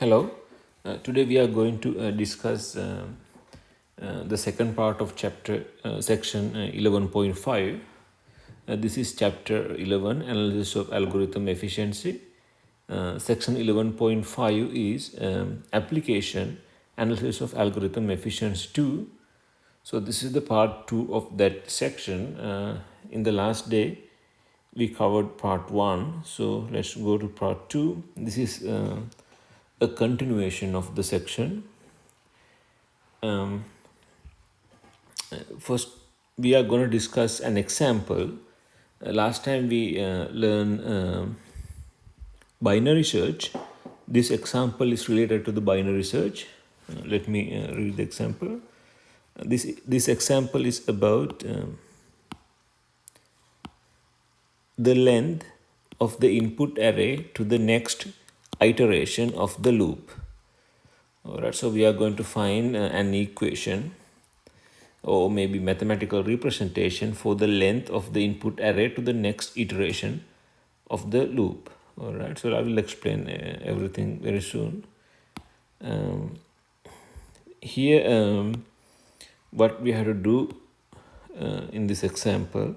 Hello. Today we are going to discuss the second part of chapter section 11.5. This is chapter 11, analysis of algorithm efficiency. Section 11.5 is application analysis of algorithm efficiency 2. So this is the part 2 of that section. In the last day we covered part 1, so let's go to part 2. This is a continuation of the section. First, we are going to discuss an example. Last time we learned binary search. This example is related to the binary search. Let me read the example. This example is about the length of the input array to the next iteration of the loop. Alright, so we are going to find an equation or maybe mathematical representation for the length of the input array to the next iteration of the loop. Alright, so I will explain everything very soon. Here, what we have to do in this example,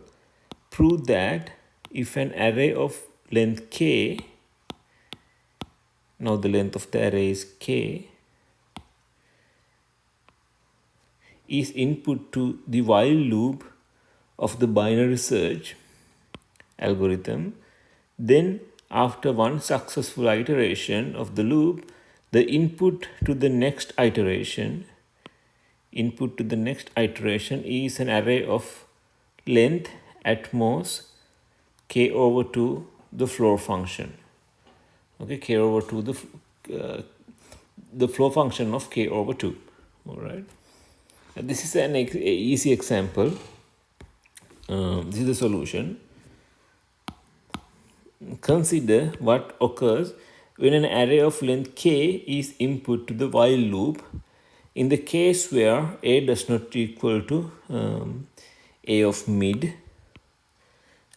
prove that if an array of length k, now the length of the array is k, is input to the while loop of the binary search algorithm, then after one successful iteration of the loop, the input to the next iteration is an array of length at most k over 2 the floor function. Okay, k over 2 the floor function of k over 2. All right. This is an easy example. This is the solution. Consider what occurs when an array of length k is input to the while loop in the case where a does not equal to a of mid.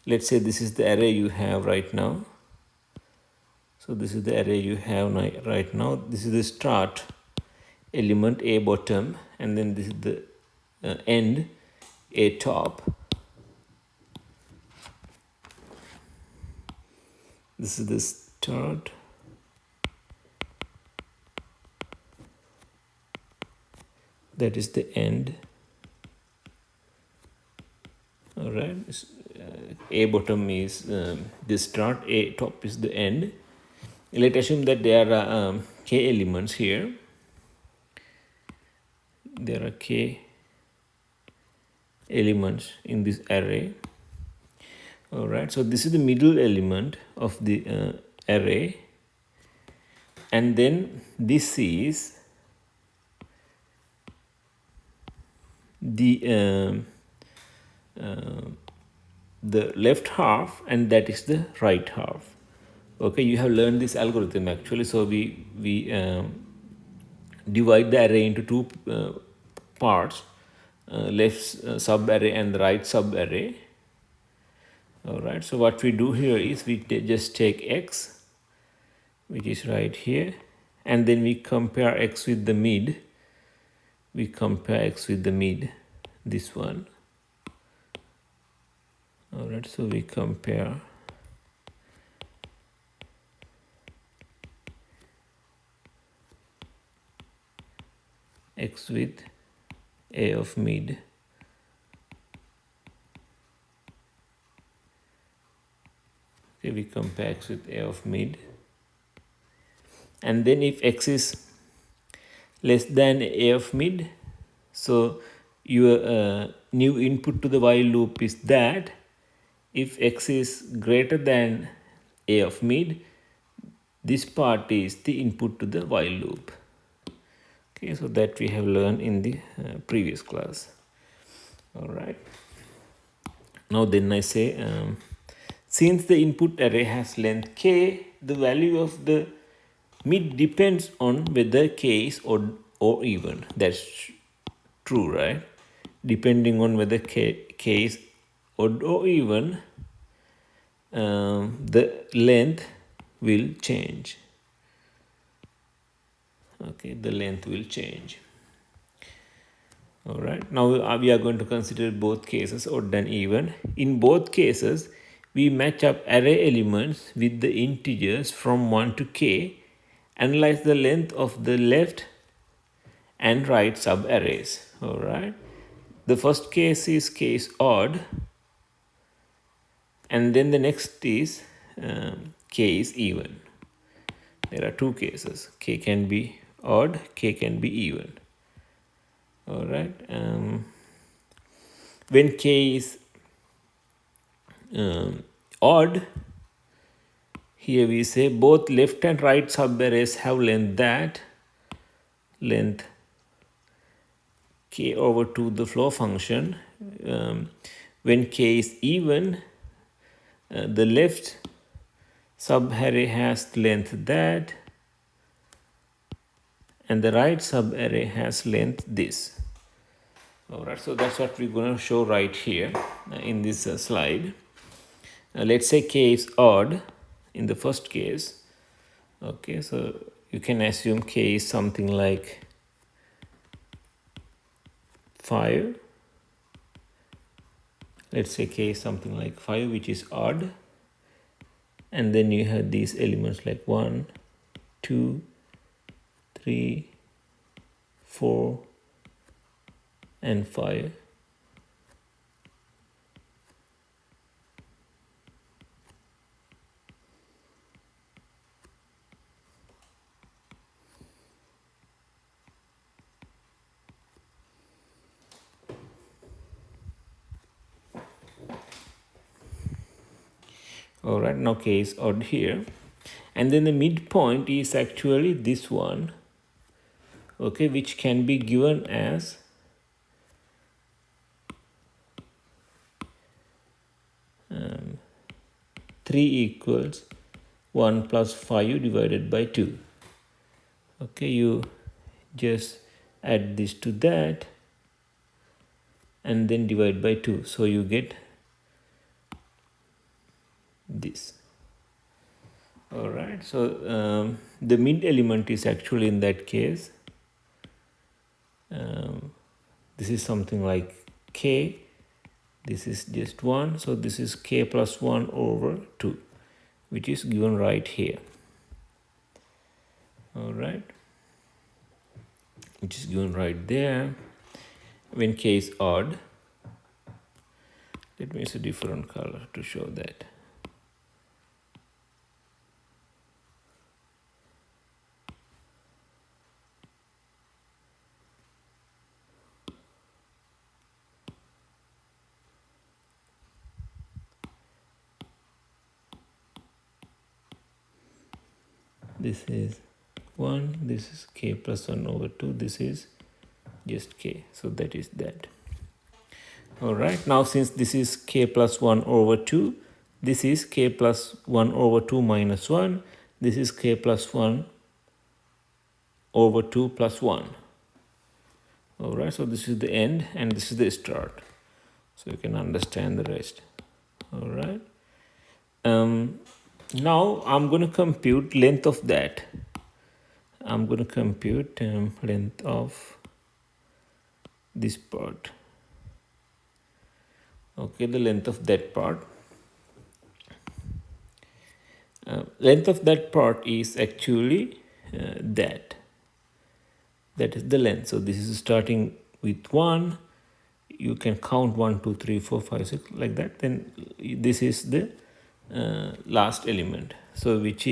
Let's say this is the array you have right now. So this is the array you have right now. This is the start element a bottom, and then this is the end a top. This is the start, that is the end. All right, a bottom is the start, a top is the end. Let's assume that there are k elements here. There are k elements in this array. All right, so this is the middle element of the array, and then this is the left half, and that is the right half. Okay, you have learned this algorithm actually. So we divide the array into two parts, left sub array and the right sub array. All right, so what we do here is we just take x, which is right here, and then we compare x with the mid. We compare x with the mid, this one. All right, so we compare x with a of mid. Okay, we compare x with a of mid, and then if x is less than a of mid, so your new input to the while loop is that if x is greater than a of mid, this part is the input to the while loop. Okay, so that we have learned in the previous class. All right, now then I say since the input array has length k, the value of the mid depends on whether k is odd or even. That's true, right? Depending on whether k is odd or even, the length will change. okay, the length will change. All right, now we are going to consider both cases, odd and even. In both cases, we match up array elements with the integers from 1 to k, analyze the length of the left and right subarrays. All right, the first case is case odd, and then the next is k is even. There are two cases. K can be odd, k can be even. All right. When k is odd, here we say both left and right subarrays have length k over 2 the flow function. When k is even, the left subarray has length that, and the right subarray has length this. All right, so that's what we're going to show right here in this slide. Let's say k is odd in the first case. Okay, so you can assume k is something like 5. Let's say k is something like 5, which is odd. And then you have these elements like 1, 2, 3, 4, and 5. All right, now k is odd here. And then the midpoint is actually this one, okay, which can be given as um, 3 equals 1 plus 5 divided by 2. Okay, you just add this to that and then divide by 2. So you get this. All right, so the mid element is actually in that case. This is something like k. This is just 1. So this is k plus 1 over 2, which is given right here. All right, which is given right there. When k is odd, let me use a different color to show that. This is 1, this is k plus 1 over 2, this is just k, so that is that. All right, now since this is k plus 1 over 2, this is k plus 1 over 2 minus 1, this is k plus 1 over 2 plus 1. All right, so this is the end and this is the start, so you can understand the rest. All right, now I'm going to compute length of that. I'm going to compute length of this part. Okay, the length of that part. Length of that part is actually that is the length. So this is starting with 1. You can count 1, 2, 3, 4, 5, 6 like that. Then this is the last element. So which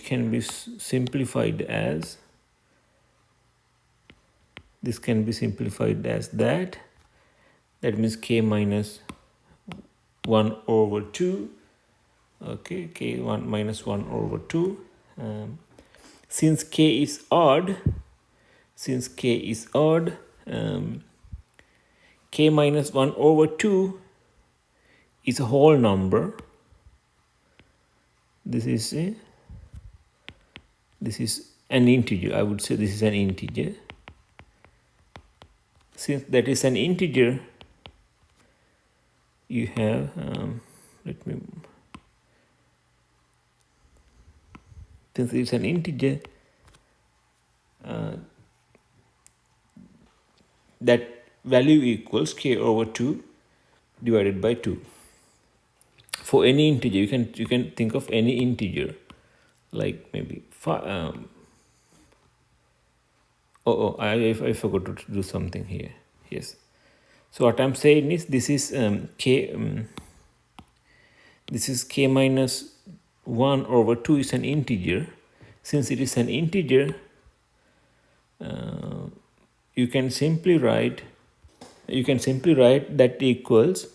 can be simplified as, this can be simplified as that. That means k minus 1 over 2. Okay, k1 minus 1 over 2. Since k is odd, k minus 1 over 2 is a whole number. This is an integer. I would say this is an integer. Since that is an integer, you have let me since it's an integer, that value equals k over 2 divided by 2. For any integer, you can think of any integer, like maybe I forgot to do something here. Yes. So what I'm saying is this is k minus 1 over 2 is an integer. Since it is an integer, you can simply write that equals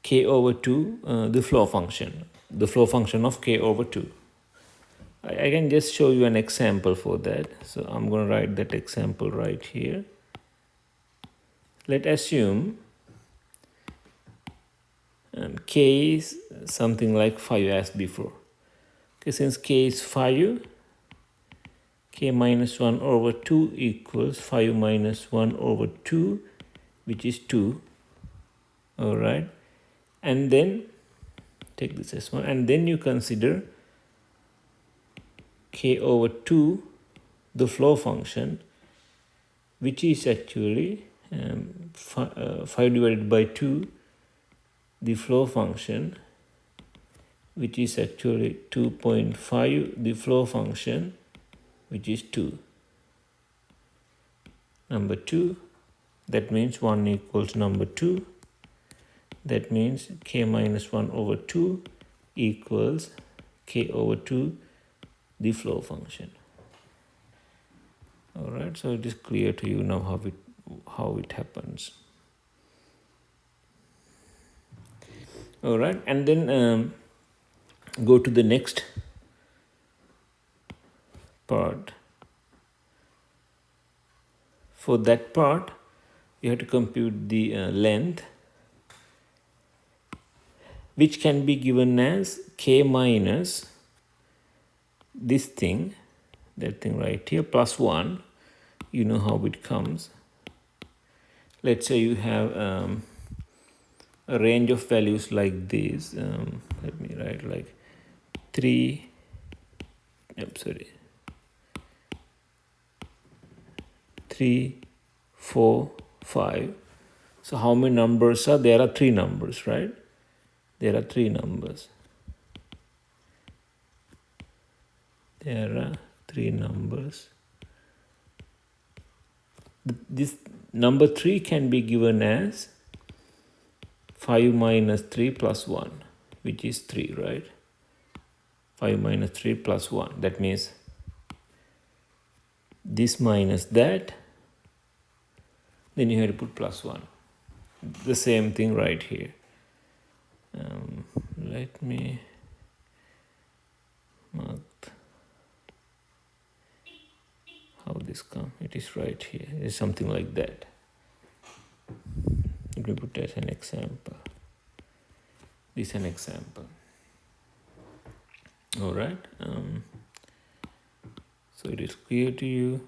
k over 2, the flow function of k over 2. I can just show you an example for that. So I'm going to write that example right here. Let's assume k is something like 5 as before. Okay, since k is 5, k minus 1 over 2 equals 5 minus 1 over 2, which is 2. All right. And then take this as 1. And then you consider k over 2, the flow function, which is actually 5 divided by 2, the flow function, which is actually 2.5, the flow function, which is 2. Number 2, that means 1 equals number 2. That means k minus 1 over 2 equals k over 2, the flow function. All right, so it is clear to you now how it happens. All right, and then go to the next part. For that part, you have to compute the length, which can be given as k minus this thing, that thing right here, plus 1. You know how it comes. Let's say you have a range of values like this. Let me write like 3, 4, 5. So how many numbers are there? Are 3 numbers, right? There are 3 numbers. There are 3 numbers. This number 3 can be given as 5 minus 3 plus 1, which is 3, right? 5 minus 3 plus 1. That means this minus that. Then you have to put plus 1. The same thing right here. Let me mark how this comes. It is right here. It's something like that. Let me put as an example. This is an example. All right. So it is clear to you.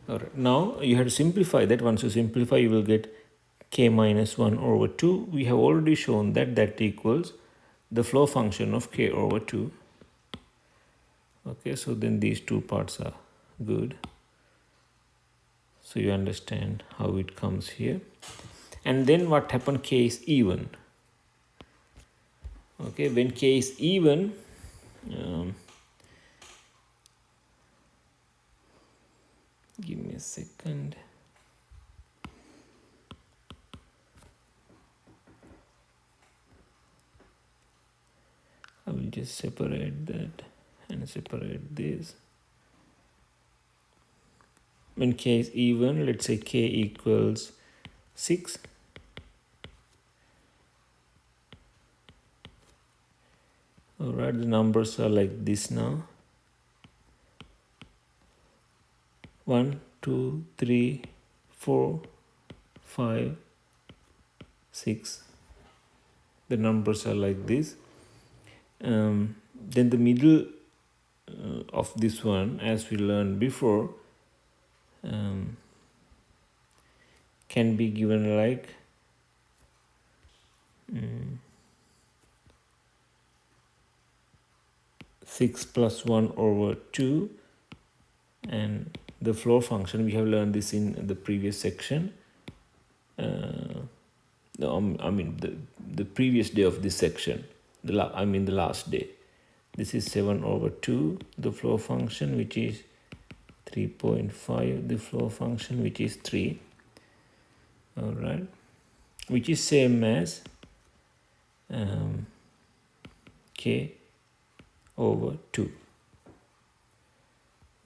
All right. Now you have to simplify that. Once you simplify, you will get k minus 1 over 2. We have already shown that equals the flow function of k over 2. Okay, so then these two parts are good. So you understand how it comes here. And then what happened? K is even. Okay, when k is even, give me a second. I will just separate that and separate this. When k is even, let's say k equals 6. All right, the numbers are like this now. 1, 2, 3, 4, 5, 6. The numbers are like this. Then the middle of this one, as we learned before, can be given like 6 plus 1 over 2, and the floor function, we have learned this in the previous section. No, I mean the previous day of this section, the last day. This is 7 over 2, the floor function, which is 3.5, the floor function, which is 3. All right, which is same as k over 2.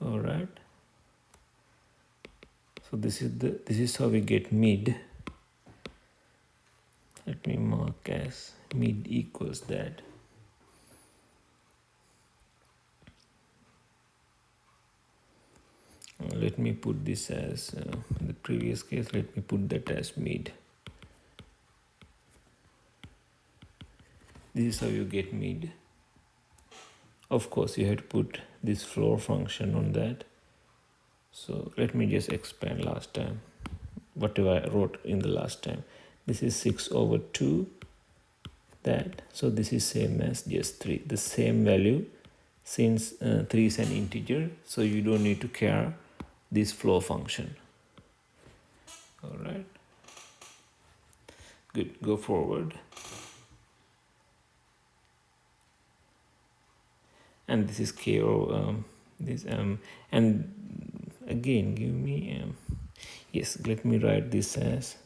All right, so this is how we get mid. Let me mark as mid equals that. Let me put this as in the previous case, let me put that as mid. This is how you get mid. Of course, you have to put this floor function on that. So let me just expand last time, whatever I wrote in the last time. This is 6 over 2, that. So this is same as just 3, the same value, since 3 is an integer. So you don't need to care this floor function. All right. Good, go forward. And this is k or this and again give me yes, let me write this as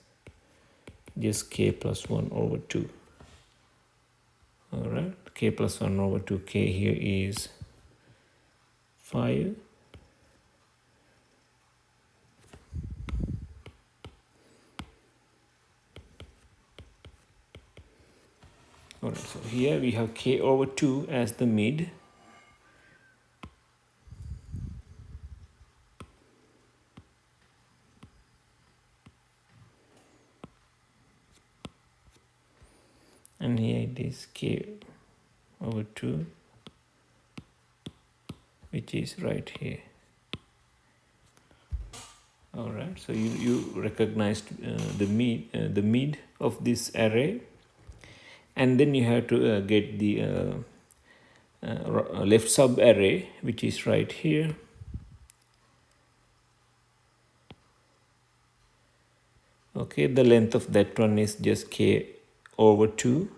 just k plus 1 over 2. All right, k plus 1 over 2, k here is 5. All right, so here we have k over 2 as the mid. And here it is k over 2, which is right here. All right, so you recognized the mid of this array, and then you have to get the left sub array, which is right here. Okay, the length of that one is just k over 2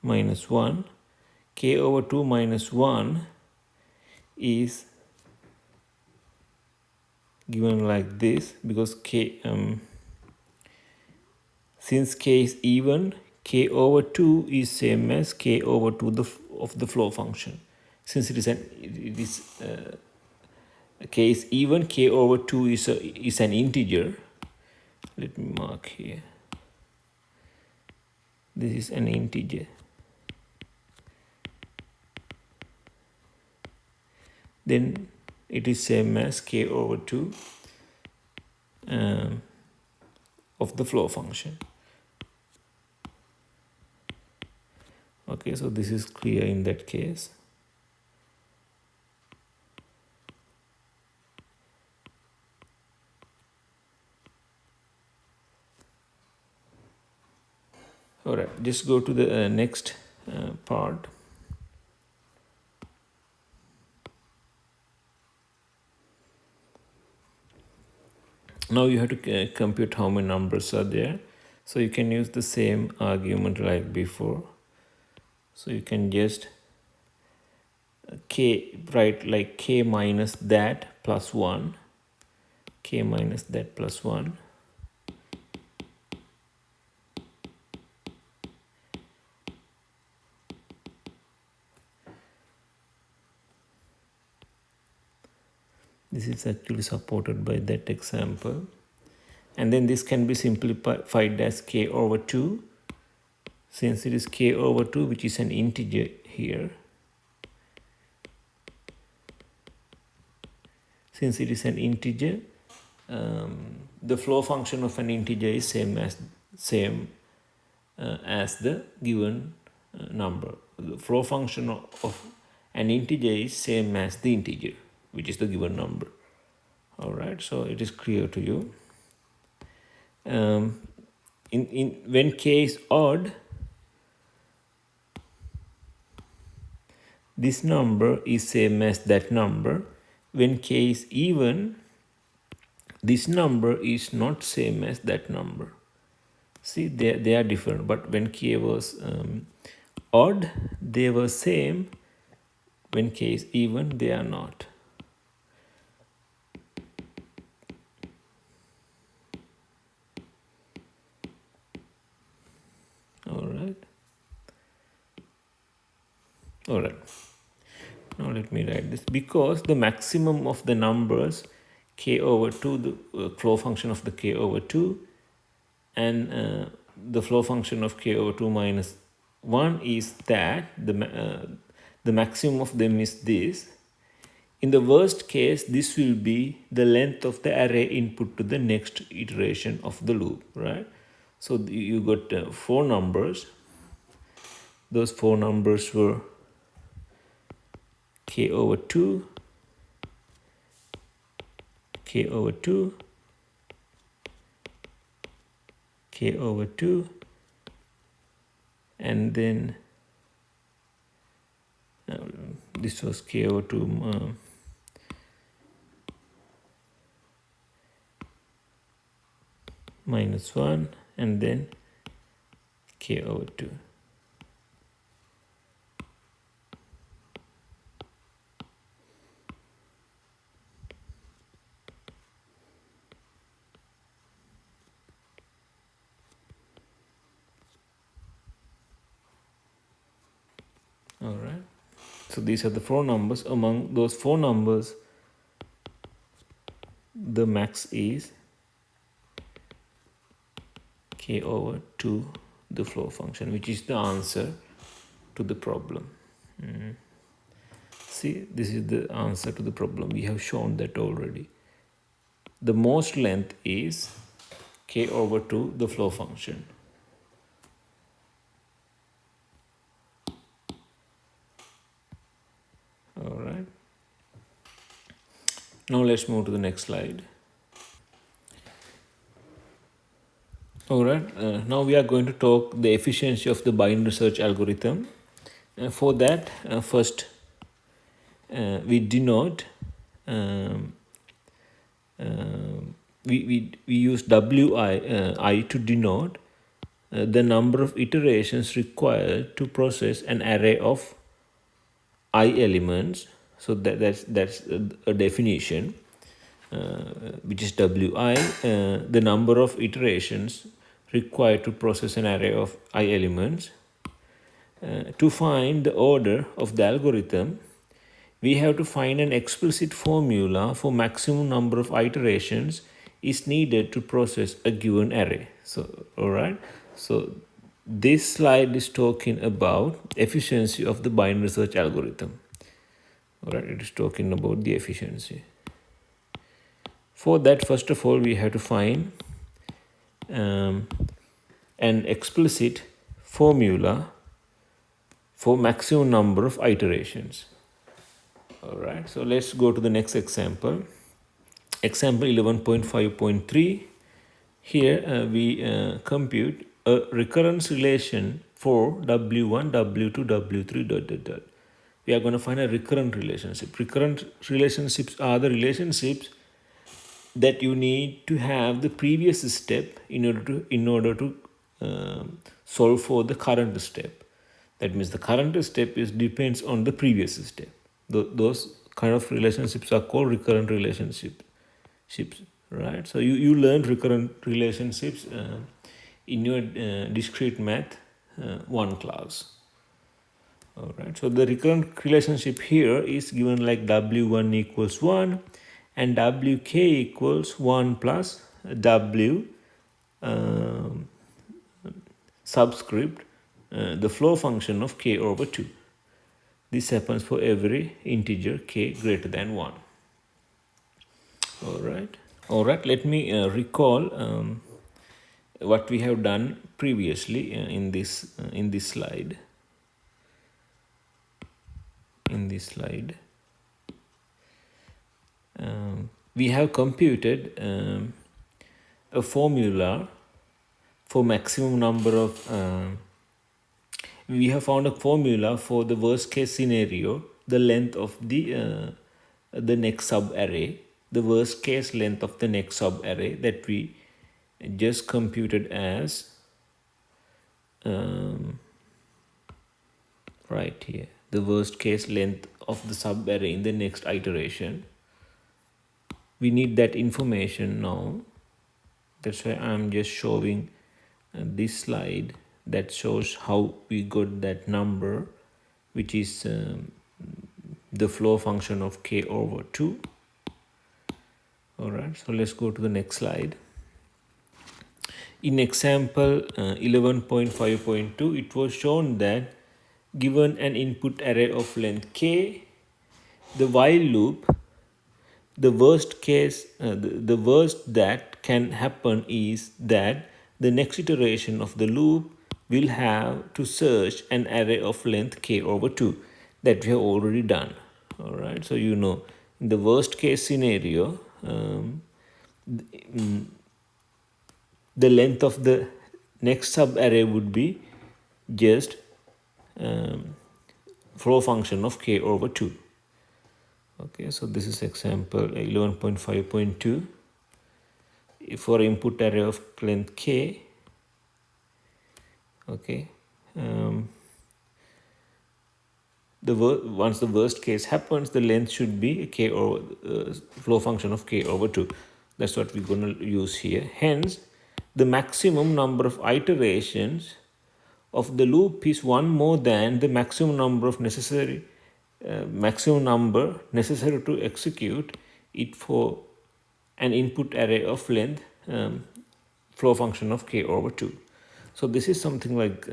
minus 1. K over 2 minus 1 is given like this, because k since k is even, k over 2 is same as k over 2 of the floor function. Since k is even, k over 2 is an integer. Let me mark here. This is an integer. Then it is same as k over 2 of the floor function. Okay, so this is clear in that case. All right, just go to the next part. Now you have to compute how many numbers are there. So you can use the same argument like before. So you can just write like k minus that plus 1, k minus that plus 1. This is actually supported by that example. And then this can be simplified as k over 2. Since it is k over 2, which is an integer here. Since it is an integer, the floor function of an integer is same as the given number. The floor function of an integer is same as the integer, which is the given number. All right, so it is clear to you. When k is odd, this number is same as that number. When k is even, this number is not same as that number. See, they are different, but when k was odd, they were same. When k is even, they are not. All right. All right. Now let me write this. Because the maximum of the numbers k over 2, the flow function of the k over 2, and the flow function of k over 2 minus 1 is that the maximum of them is this. In the worst case, this will be the length of the array input to the next iteration of the loop, right? So you got 4 numbers. Those 4 numbers were k over 2, k over 2, k over 2, and then this was k over 2 minus 1, and then k over 2. All right. So these are the 4 numbers. Among those 4 numbers, the max is k over 2, the flow function, which is the answer to the problem. See, this is the answer to the problem. We have shown that already. The most length is k over 2, the flow function. All right. Now let's move to the next slide. All right. Now we are going to talk the efficiency of the binary search algorithm. For that, first we denote. We use wi to denote the number of iterations required to process an array of I elements. So that's a definition, which is wi, the number of iterations required to process an array of I elements. To find the order of the algorithm, we have to find an explicit formula for maximum number of iterations is needed to process a given array. So, all right. So this slide is talking about efficiency of the binary search algorithm. All right, it is talking about the efficiency. For that, first of all, we have to find an explicit formula for maximum number of iterations. All right, so let's go to the next example. Example 11.5.3. Here we compute a recurrence relation for W1, W2, W3, dot, dot, dot. We are going to find a recurrent relationship. Recurrent relationships are the relationships that you need to have the previous step in order to solve for the current step. That means the current step depends on the previous step. Those kind of relationships are called recurrent relationships, right? So you learned recurrent relationships in your discrete math 1 class. All right. So the recurrent relationship here is given like W1 equals 1 and WK equals 1 plus W subscript the flow function of k over 2. This happens for every integer k greater than 1. All right. All right. Let me recall what we have done previously in this slide. In this slide, we have computed a formula for maximum number of. We have found a formula for the worst case scenario the length of the next sub array, the worst case length of the next sub array that we just computed as right here, the worst case length of the sub array in the next iteration. We need that information now. That's why I'm just showing this slide that shows how we got that number, which is the flow function of k over 2. All right, so let's go to the next slide. In example 11.5.2, it was shown that given an input array of length k, the while loop, the worst case, the worst that can happen is that the next iteration of the loop will have to search an array of length k over 2 that we have already done. All right, so you know, in the worst case scenario, the length of the next sub array would be just flow function of k over 2. Okay, so this is example 11.5.2. For input array of length k, okay, once the worst case happens, the length should be k over flow function of k over 2. That's what we're going to use here. Hence, the maximum number of iterations of the loop is one more than the maximum number necessary to execute it for an input array of length flow function of k over 2. So this is something like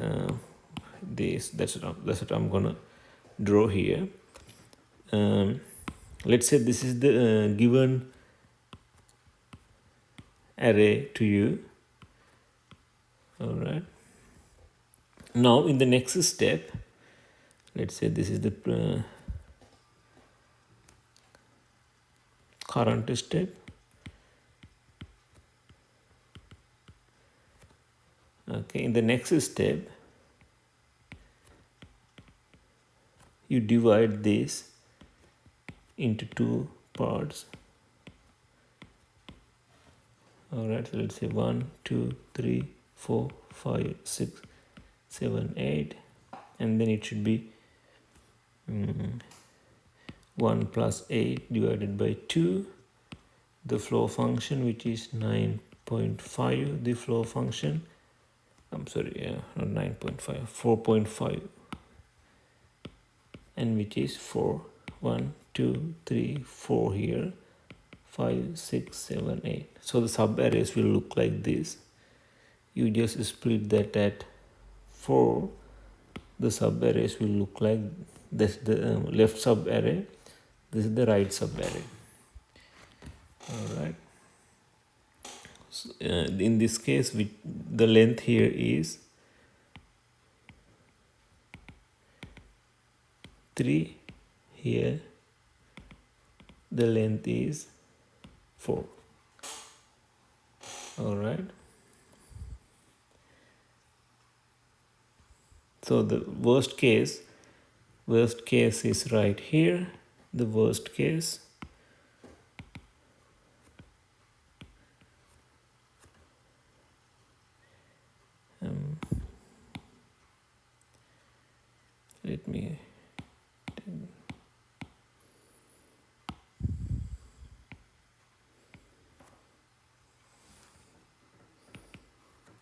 this. That's what I'm gonna draw here. Let's say this is the given array to you. All right. Now in the next step, let's say this is the current step. Okay, in the next step, you divide this into two parts. All right, so let's say 1, 2, 3, 4, 5, 6, 7, 8, and then it should be 1 plus 8 divided by 2, the flow function, which is 9.5, the flow function, I'm sorry, yeah, not 9.5, 4.5, and which is 4, 1, 2, 3, 4 here, 5, 6, 7, 8. So the sub arrays will look like this. You just split that at 4. The sub arrays will look like this. The left sub array. This is the right sub array. All right. So, in this case, the length here is 3. Here, the length is 4. All right. So the worst case is right here. The worst case. Let me.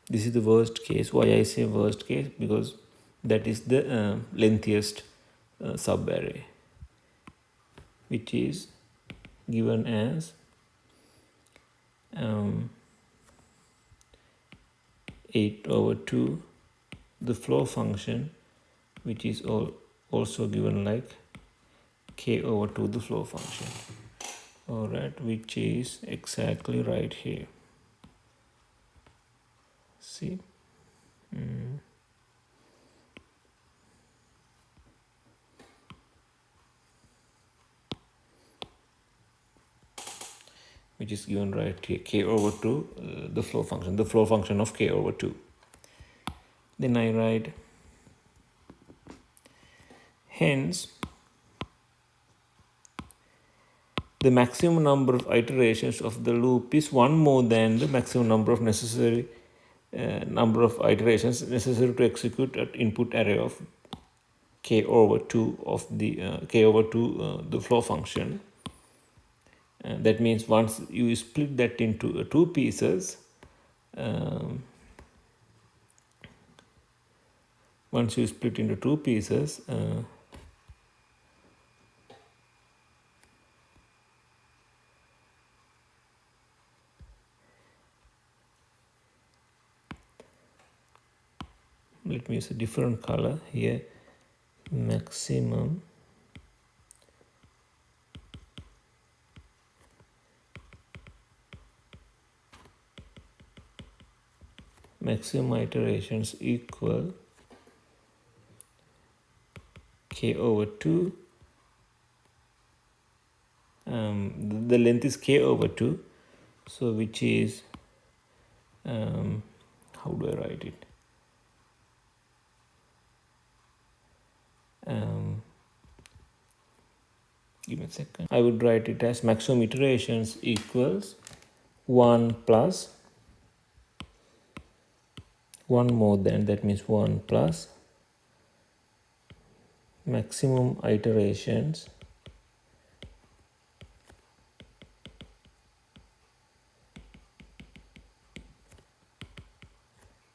This is the worst case. Why I say worst case? Because that is the lengthiest subarray, which is given as 8 over 2, the flow function, which is also given like k over 2, the flow function. All right, which is exactly right here. See? Which is given right here, k over 2, the flow function of k over 2. Then I write, hence, the maximum number of iterations of the loop is one more than the maximum number of iterations necessary to execute an input array of k over 2 of the k over 2 the flow function. That means once you split that into two pieces, once you split into two pieces, let me use a different color here. Maximum iterations equal k over 2. The length is k over 2, so which is how do I write it? Give me a second. I would write it as maximum iterations equals 1 plus 1 more than, that means 1 plus maximum iterations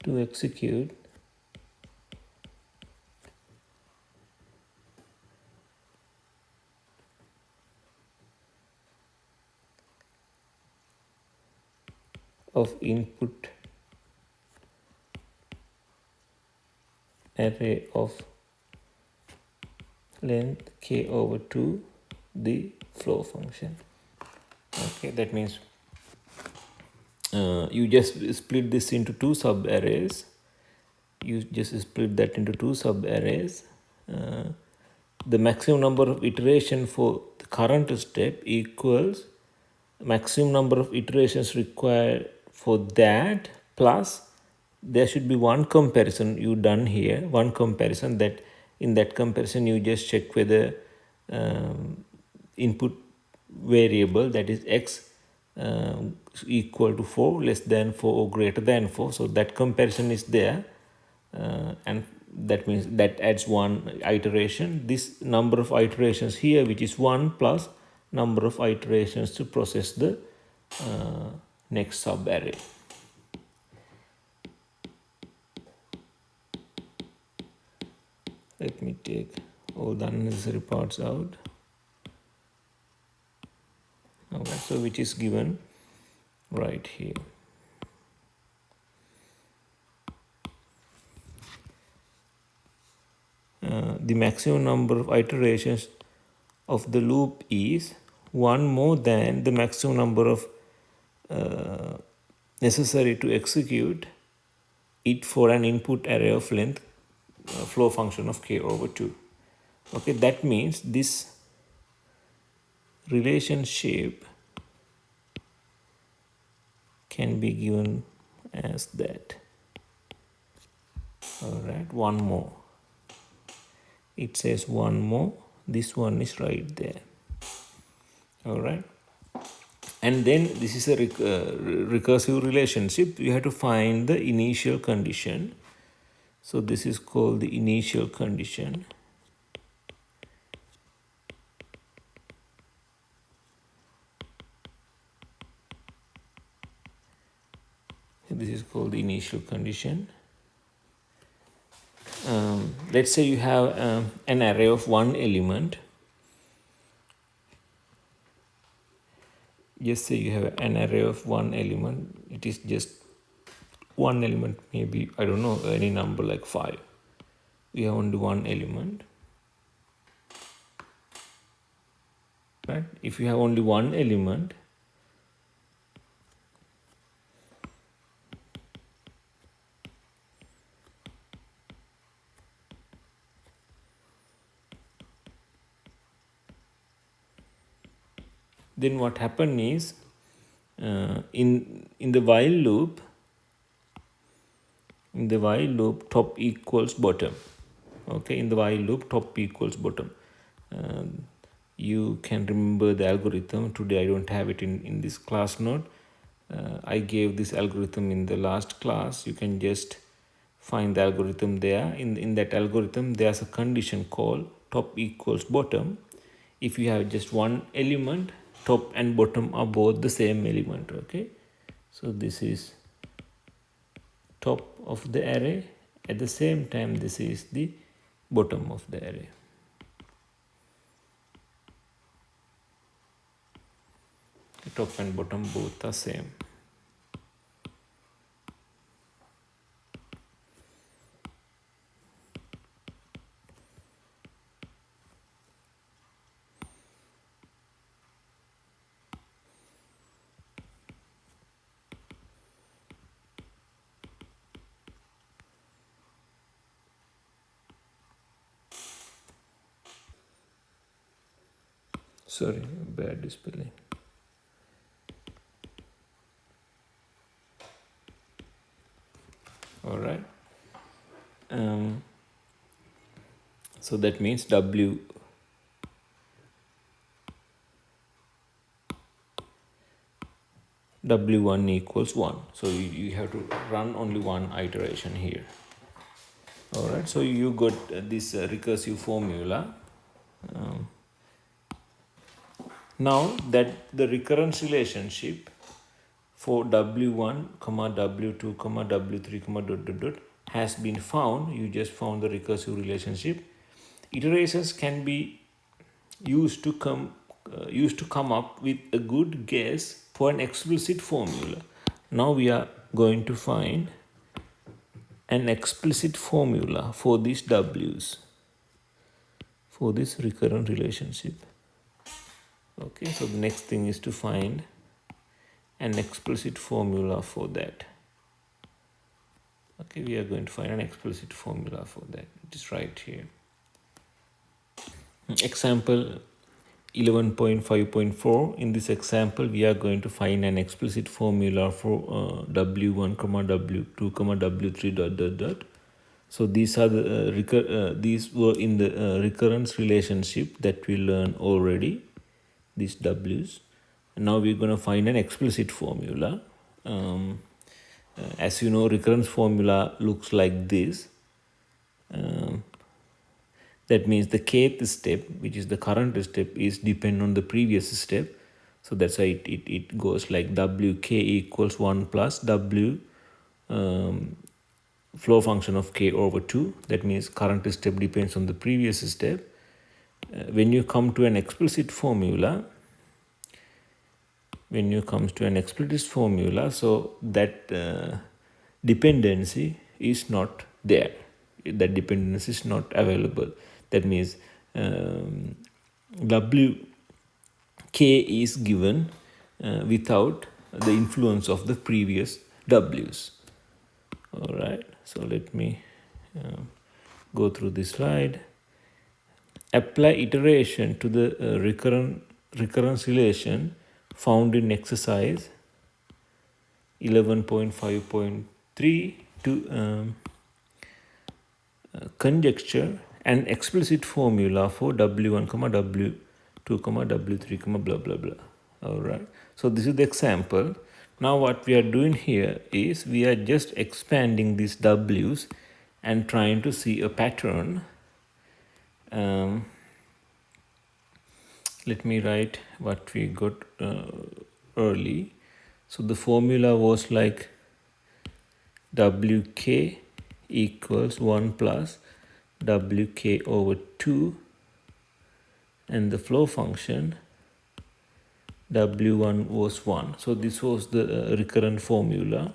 to execute of input array of length k over 2 the flow function. Okay, that means you just split this into two sub arrays. You just split that into two sub arrays. The maximum number of iteration for the current step equals maximum number of iterations required for that, plus there should be one comparison you done here, one comparison, that in that comparison you just check whether input variable, that is x, equal to 4, less than 4 or greater than 4. So that comparison is there, and that means that adds one iteration. This number of iterations here, which is 1 plus number of iterations to process the next sub array. Let me take all the unnecessary parts out. Okay, so which is given right here. The maximum number of iterations of the loop is one more than the maximum number of necessary to execute it for an input array of length flow function of k over 2. Okay, that means this relationship can be given as that. All right, one more. It says one more. This one is right there. All right. And then this is a recursive relationship. You have to find the initial condition. So this is called the initial condition. This is called the initial condition. Let's say you have an array of one element. Just say you have an array of one element. It is just one element, maybe, I don't know, any number like 5. We have only one element. Right? If you have only one element, then what happen is in the while loop, top equals bottom. Okay, in the while loop, top equals bottom. you can remember the algorithm. Today I don't have it in this class note. I gave this algorithm in the last class. You can just find the algorithm there. In that algorithm, there's a condition called top equals bottom. If you have just one element, top and bottom are both the same element. Okay, so this is top of the array. At the same time, this is the bottom of the array. The top and bottom both are same. Sorry, bad spelling. All right. So that means W1 equals 1. So you have to run only one iteration here. All right. So you got this recursive formula. Now that the recurrence relationship for W1, W2, W3, dot, dot, dot has been found, you just found the recursive relationship. Iterations can be used to come up with a good guess for an explicit formula. Now we are going to find an explicit formula for these W's, for this recurrent relationship. Okay, so the next thing is to find an explicit formula for that. Okay, we are going to find an explicit formula for that. It is right here. Example 11.5.4. In this example, we are going to find an explicit formula for W1, W2, W3, dot, dot, dot. So these are the these were in the recurrence relationship that we learned already, these W's. And now we're going to find an explicit formula. As you know, recurrence formula looks like this. That means the kth step, which is the current step, is dependent on the previous step. So that's why it goes like Wk equals 1 plus W flow function of k over 2. That means current step depends on the previous step. When you come to an explicit formula, so that dependency is not there. That dependency is not available. That means Wk is given without the influence of the previous W's. All right, so let me go through this slide. Apply iteration to the recurrence relation found in exercise 11.5.3 to conjecture an explicit formula for W1, W2, W3, blah, blah, blah. All right. So this is the example. Now what we are doing here is we are just expanding these W's and trying to see a pattern. Let me write what we got early. So the formula was like Wk equals 1 plus Wk over 2, and the flow function W1 was 1. So this was the recurrent formula.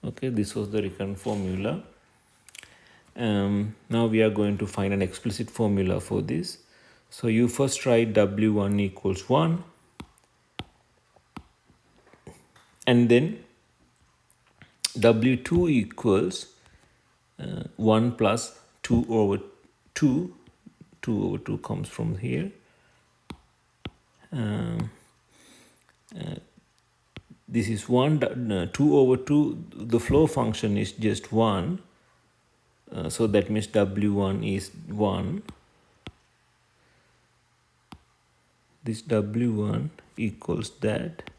Okay, this was the recurrent formula. Now we are going to find an explicit formula for this. So you first write W1 equals 1, and then W2 equals 1 plus 2 over 2. 2 over 2 comes from here. This is 1, 2 over 2. The flow function is just 1. So that means W1 is 1. This W1 equals that.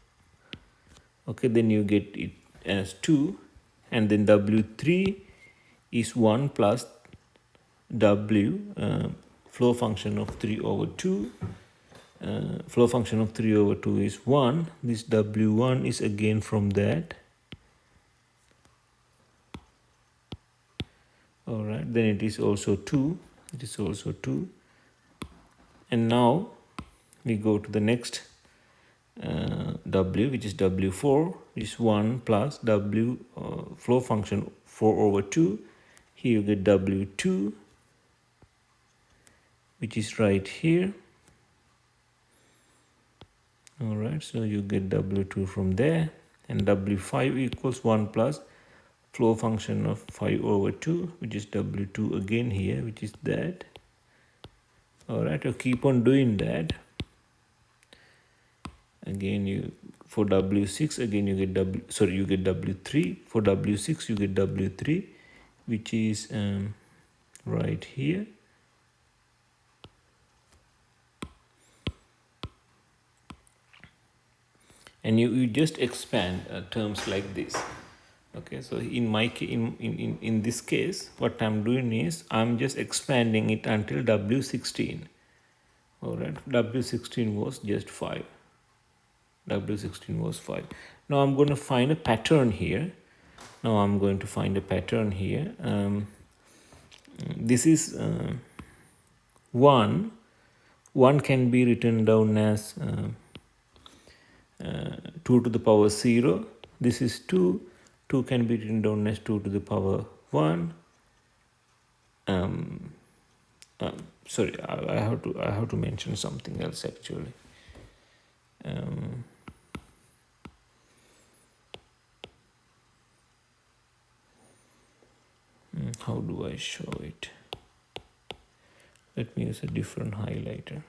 Okay, then you get it as 2, and then W3 is 1 plus W, flow function of 3 over 2. Flow function of 3 over 2 is 1. This W1 is again from that. Alright, then it is also 2. It is also 2. And now we go to the next W, which is W4, which is 1 plus W, flow function 4 over 2. Here you get W2, which is right here. Alright, so you get W2 from there, and W5 equals 1 plus flow function of 5 over 2, which is W2 again here, which is that. Alright, you keep on doing that. Again, you for W6 again you get you get W3. For W6 you get W3, which is right here. And you just expand terms like this. Okay, so in this case, what I'm doing is I'm just expanding it until W16. All right, W16 was just 5. W16 was 5. Now I'm going to find a pattern here. This is 1. 1 can be written down as 2 to the power 0. This is 2. 2 can be written down as 2 to the power 1. Sorry, I have to mention something else actually. How do I show it? Let me use a different highlighter.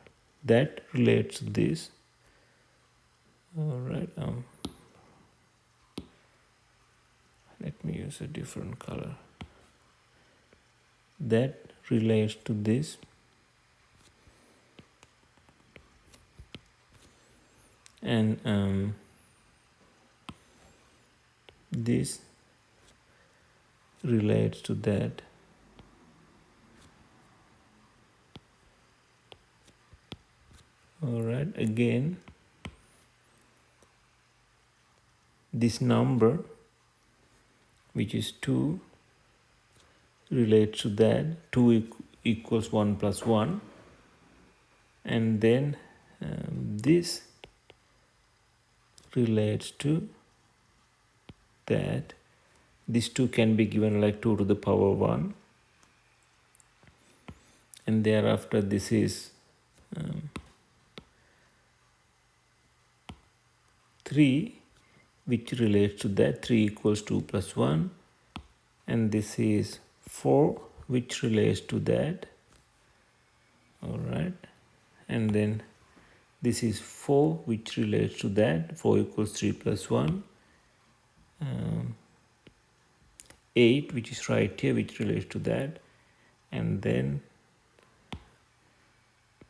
That relates to this. All right. Let me use a different color. That relates to this. And this relates to that. All right, again, this number, which is 2, relates to that. 2 equals 1 plus 1. And then this relates to that. These 2 can be given like 2 to the power 1. And thereafter this is 3, which relates to that. 3 equals 2 plus 1. And this is 4, which relates to that. All right. And then this is 4, which relates to that. 4 equals 3 plus 1. 8, which is right here, which relates to that. And then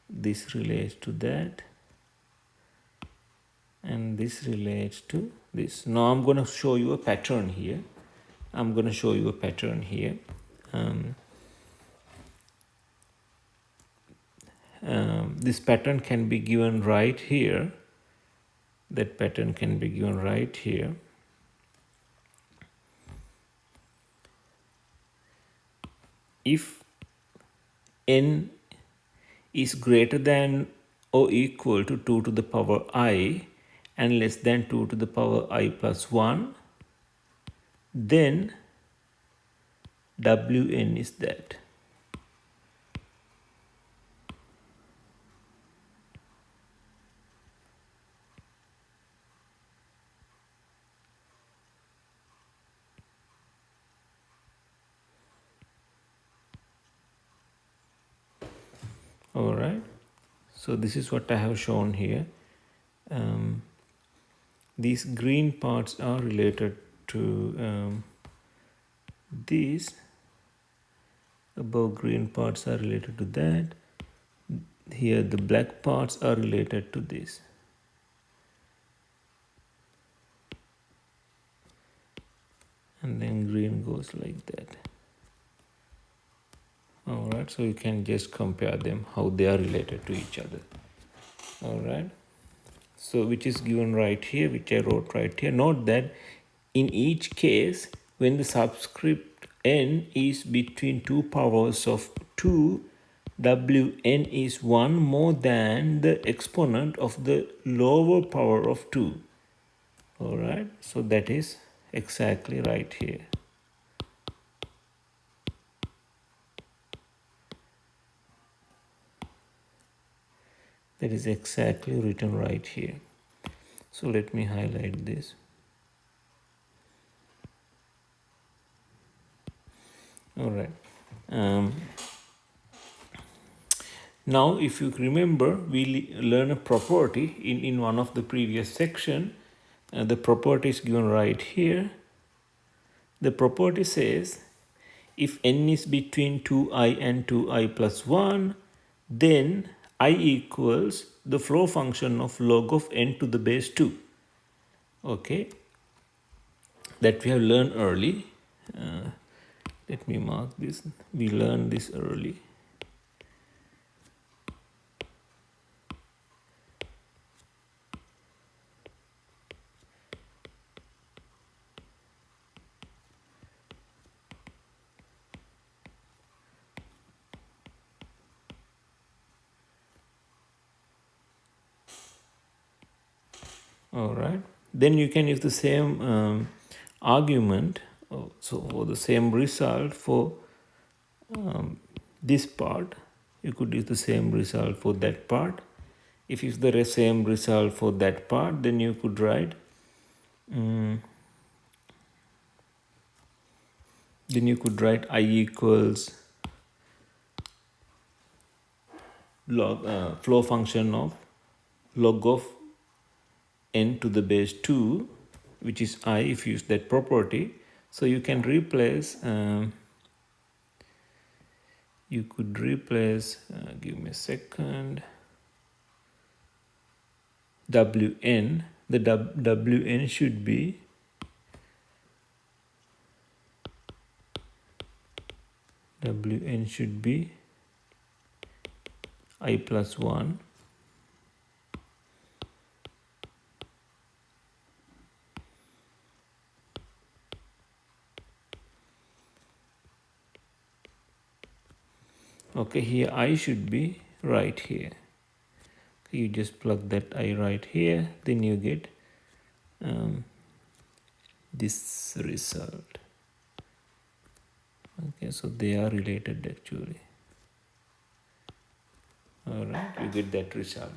this relates to that. And this relates to this. Now I'm going to show you a pattern here. This pattern can be given right here. That pattern can be given right here. If n is greater than or equal to 2 to the power I and less than 2 to the power I plus 1, then Wn is that. All right, so this is what I have shown here. These green parts are related to these, above green parts are related to that. Here the black parts are related to this. And then green goes like that. Alright, so you can just compare them, how they are related to each other. Alright, so which is given right here, which I wrote right here. Note that in each case, when the subscript n is between two powers of 2, Wn is 1 more than the exponent of the lower power of 2. Alright, so that is exactly right here. That is exactly written right here. So let me highlight this. Alright. Now if you remember, we learn a property in one of the previous section. The property is given right here. The property says if n is between 2i and 2i plus 1, then I equals the flow function of log of n to the base 2. Okay, that we have learned early. Let me mark this. We learned this early. All right, then you can use the same argument, so for the same result for this part. You could use the same result for that part. If it's the same result for that part, then you could write I equals log flow function of log of n to the base 2, which is I if you use that property. So you can replace give me a second, Wn. The Wn should be I plus 1 okay. Here I should be right here. You just plug that I right here, then you get this result. Okay, so they are related actually. All right, you get that result.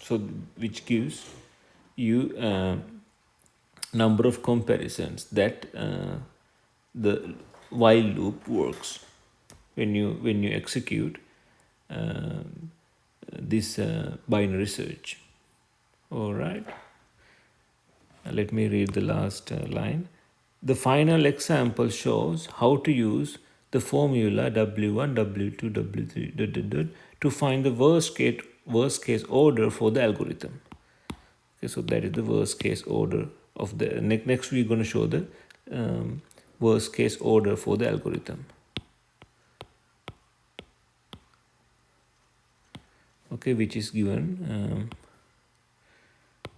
So which gives you number of comparisons that the while loop works when you execute this binary search. All right, let me read the last line. The final example shows how to use the formula W1, W2, W3 to find the worst case order for the algorithm. Okay, so that is the worst case order of the next we're going to show the worst case order for the algorithm. Okay, which is given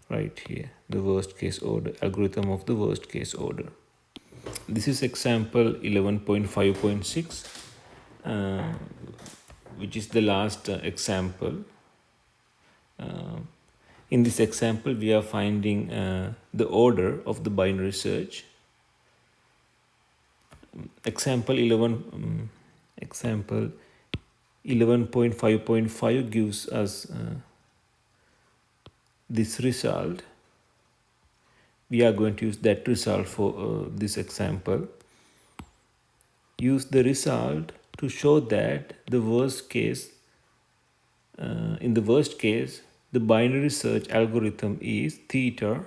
right here, the worst case order, algorithm of the worst case order. This is example 11.5.6, which is the last example. In this example, we are finding the order of the binary search. Example 11.5.5 gives us this result. We are going to use that result for this example. Use the result to show that the worst case, in the worst case, the binary search algorithm is theta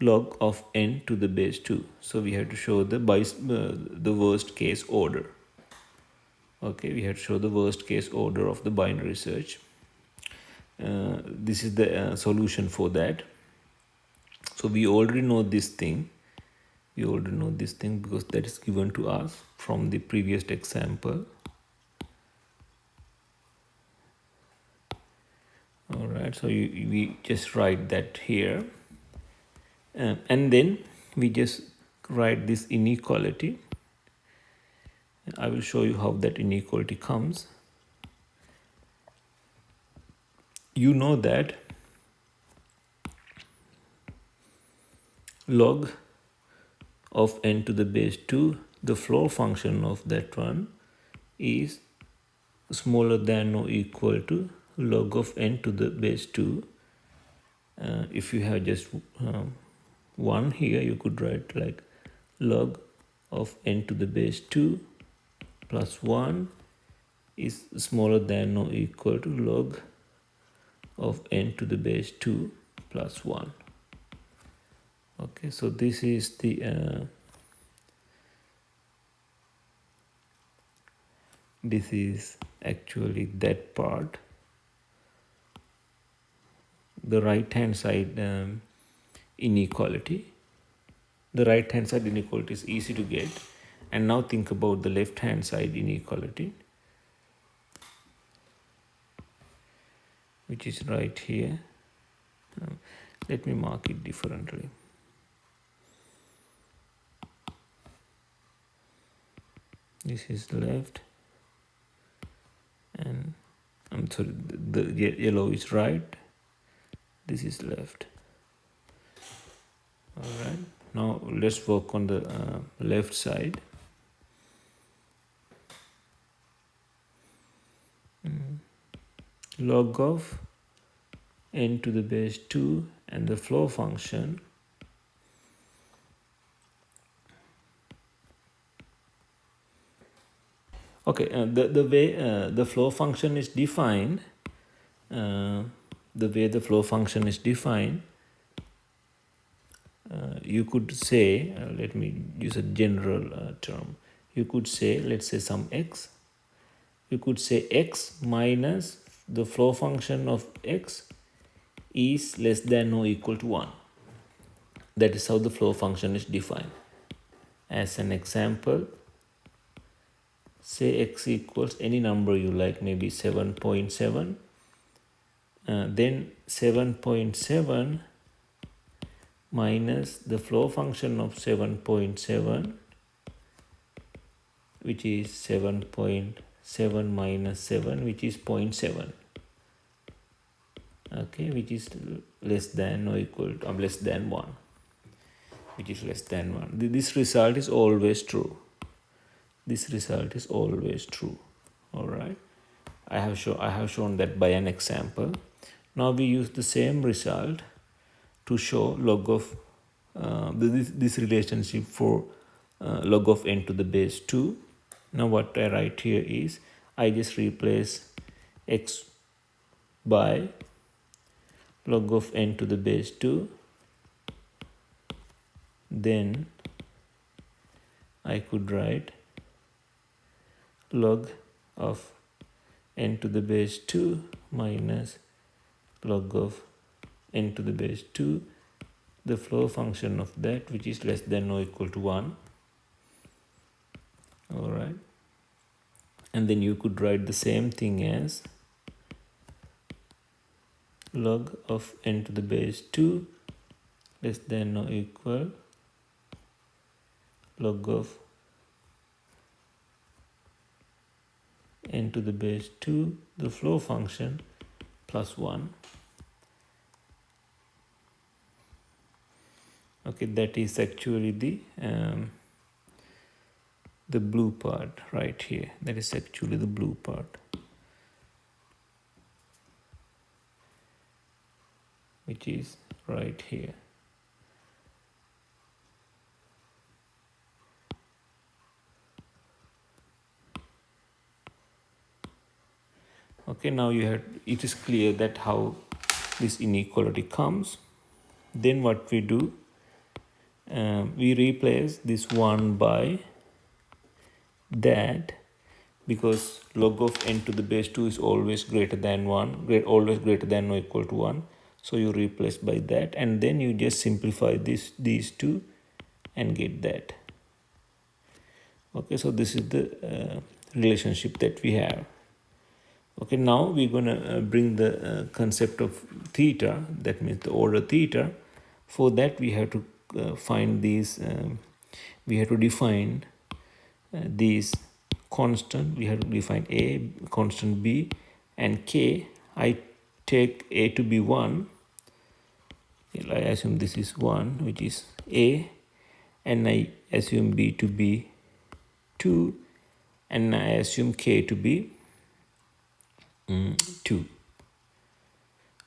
log of n to the base 2. So we have to show the worst case order. Okay, we have to show the worst case order of the binary search. This is the solution for that. So we already know this thing. We already know this thing because that is given to us from the previous example. All right, so we just write that here. And then we just write this inequality. I will show you how that inequality comes. You know that log of n to the base 2, the floor function of that one is smaller than or equal to log of n to the base 2. If you have just 1 here, you could write like log of n to the base 2 plus 1 is smaller than or equal to log of n to the base 2 plus 1. Okay, so this is the this is actually that part. The right hand side inequality. The right hand side inequality is easy to get. And now think about the left hand side inequality, which is right here. Let me mark it differently. This is left, and I'm sorry, the yellow is right. This is left. All right. Now let's work on the left side. Log of n to the base 2 and the floor function okay, the way the floor function is defined, you could say, let me use a general term. You could say, let's say some x. You could say x minus the floor function of x is less than or equal to 1. That is how the floor function is defined. As an example, say x equals any number you like, maybe 7.7. Then 7.7 minus the floor function of 7.7, which is 7.7 minus 7, which is 0.7. Okay, which is less than or equal to less than 1, which is less than 1. This result is always true. This result is always true. All right, I have shown that by an example. Now we use the same result to show log of this relationship for log of n to the base 2. Now what I write here is I just replace x by log of n to the base 2. Then I could write log of n to the base 2 minus log of n to the base 2, the floor function of that, which is less than or equal to 1. All right, and then you could write the same thing as log of n to the base 2 less than or equal log of n to the base 2, the floor function, plus 1. Okay, that is actually the blue part right here. That is actually the blue part, which is right here. Okay, now it is clear that how this inequality comes. Then what we do, we replace this 1 by that, because log of n to the base 2 is always greater than 1, always greater than or equal to 1. So you replace by that, and then you just simplify these two and get that. Okay, so this is the relationship that we have. Okay, now we're going to bring the concept of theta, that means the order theta. For that we have to find these, we have to define these constant. We have to define a, constant b, and k. I take a to be 1. I assume this is 1, which is a, and I assume b to be 2, and I assume k to be 2.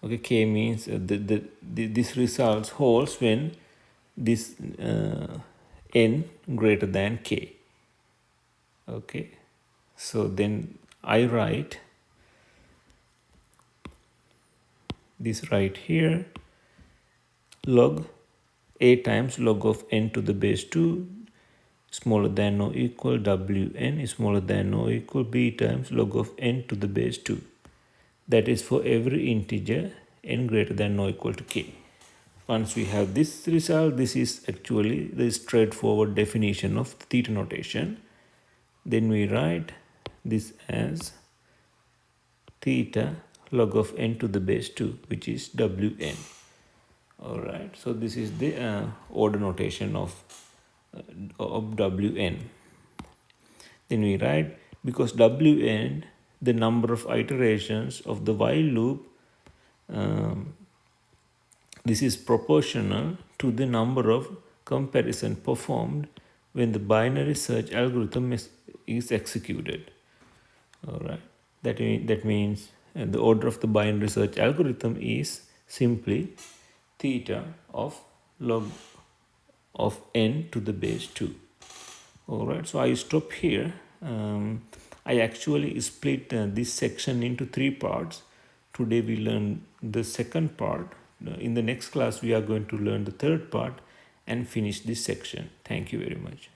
Okay, k means this results holds when this n greater than k. Okay, so then I write this right here, log a times log of n to the base 2 smaller than or equal wn is smaller than or equal b times log of n to the base 2. That is for every integer n greater than or equal to k. Once we have this result, this is actually the straightforward definition of the theta notation. Then we write this as theta log of n to the base 2, which is wn. Alright, so this is the order notation of wn. Then we write, because wn, the number of iterations of the while loop, this is proportional to the number of comparison performed when the binary search algorithm is executed. Alright, that means the order of the binary search algorithm is simply theta of log of n to the base 2. Alright, so I stop here. I actually split this section into 3 parts. Today we learned the second part. In the next class we are going to learn the third part and finish this section. Thank you very much.